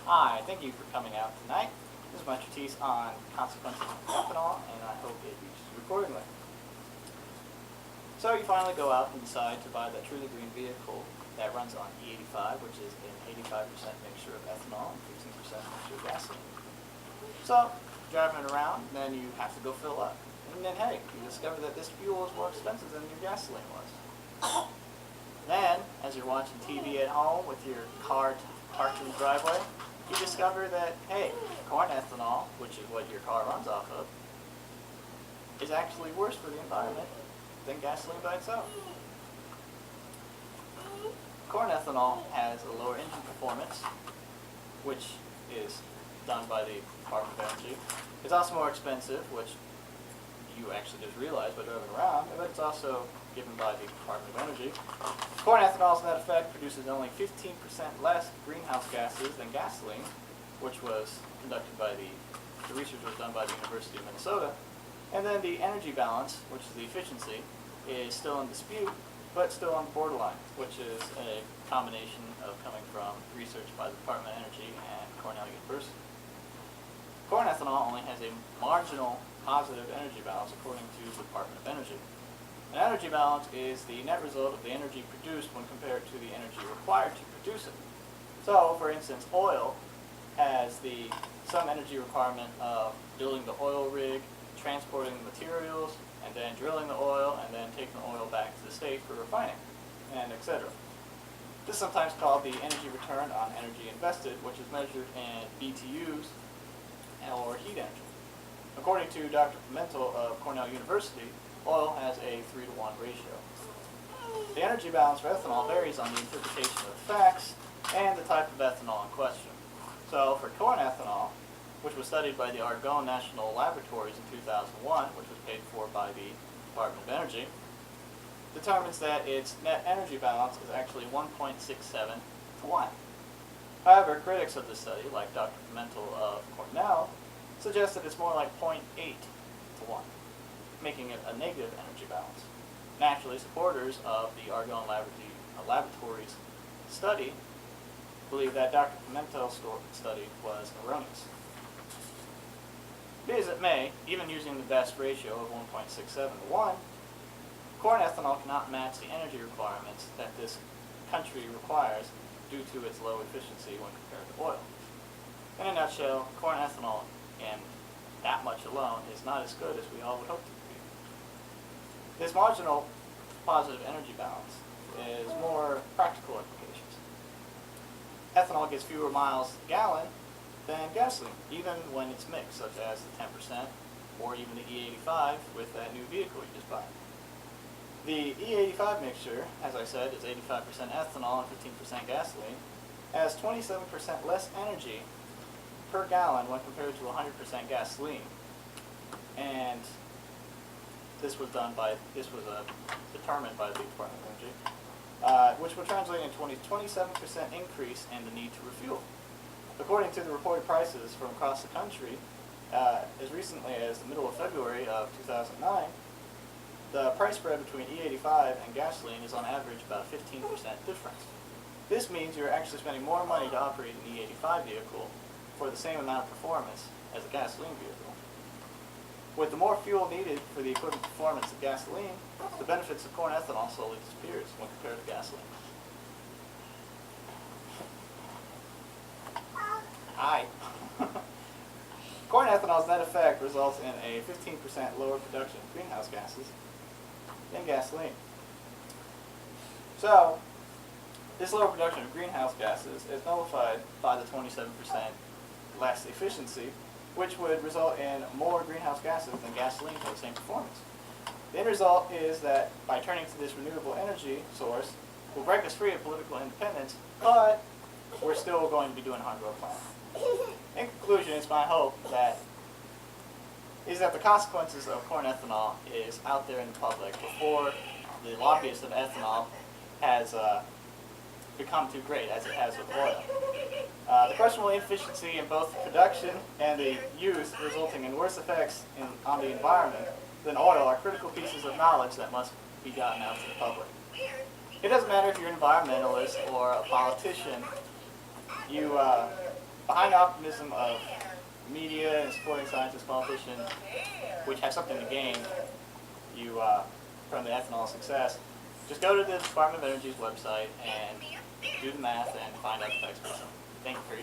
Hi, thank you for coming out tonight. This is my treatise on consequences of ethanol, and I hope it reaches you accordingly. So you finally go out and decide to buy that truly green vehicle that runs on E85, which is an 85% mixture of ethanol and 15% mixture of gasoline. So, driving it around, then you have to go fill up. And then, hey, you discover that this fuel is more expensive than your gasoline was. Then, as you're watching TV at home with your car parked in the driveway, you discover that, hey, corn ethanol, which is what your car runs off of, is actually worse for the environment than gasoline by itself. Corn ethanol has a lower engine performance, which is done by the Department of Energy. It's also more expensive, which you actually just realize by driving around, but it's also given by the Department of Energy. Corn ethanol, as a matter of fact, produces only 15% less greenhouse gases than gasoline, which was conducted by the research was done by the University of Minnesota. And then the energy balance, which is the efficiency, is still in dispute, but still on the borderline, which is a combination of coming from research by the Department of Energy and Cornell University. Corn ethanol only has a marginal positive energy balance according to the Department of Energy. An energy balance is the net result of the energy produced when compared to the energy required to produce it. So, for instance, oil has some energy requirement of building the oil rig, transporting the materials, and then drilling the oil, and then taking the oil back to the state for refining, and etc. This is sometimes called the energy return on energy invested, which is measured in BTUs or heat energy. According to Dr. Pimentel of Cornell University, oil has a 3-to-1 ratio. The energy balance for ethanol varies on the interpretation of the facts and the type of ethanol in question. So for corn ethanol, which was studied by the Argonne National Laboratories in 2001, which was paid for by the Department of Energy, determines that its net energy balance is actually 1.67 to 1. However, critics of this study, like Dr. Pimentel of Cornell, suggest that it's more like 0.8 to 1, making it a negative energy balance. Naturally, supporters of the Argonne Laboratories study believe that Dr. Pimentel's study was erroneous. Be as it may, even using the best ratio of 1.67 to 1, corn ethanol cannot match the energy requirements that this country requires due to its low efficiency when compared to oil. In a nutshell, corn ethanol and that much alone is not as good as we all would hope it to be. This marginal positive energy balance is more practical implications. Ethanol gets fewer miles a gallon than gasoline, even when it's mixed, such as the 10% or even the E85 with that new vehicle you just bought. The E85 mixture, as I said, is 85% ethanol and 15% gasoline, has 27% less energy per gallon when compared to 100% gasoline. And this was determined by the Department of Energy, which would translate into a 27% increase in the need to refuel. According to the reported prices from across the country, as recently as the middle of February of 2009, the price spread between E85 and gasoline is on average about a 15% difference. This means you're actually spending more money to operate an E85 vehicle for the same amount of performance as a gasoline vehicle. With the more fuel needed for the equivalent performance of gasoline, the benefits of corn ethanol slowly disappears when compared to gasoline. Hi. Corn ethanol's net effect results in a 15% lower production of greenhouse gases than gasoline. So, this lower production of greenhouse gases is nullified by the 27% less efficiency, which would result in more greenhouse gases than gasoline for the same performance. The end result is that by turning to this renewable energy source, will break us free of political independence, but we're still going to be doing harm to our planet. In conclusion, it's my hope that the consequences of corn ethanol is out there in the public before the lobbyist of ethanol has become too great, as it has with oil. The questionable inefficiency in both production and the use, resulting in worse effects on the environment than oil, are critical pieces of knowledge that must be gotten out to the public. It doesn't matter if you're an environmentalist or a politician. You, behind the optimism of media and supporting scientists, politicians, which have something to gain, from the ethanol success, just go to the Department of Energy's website and do the math and find out the facts for yourself. Thank you for your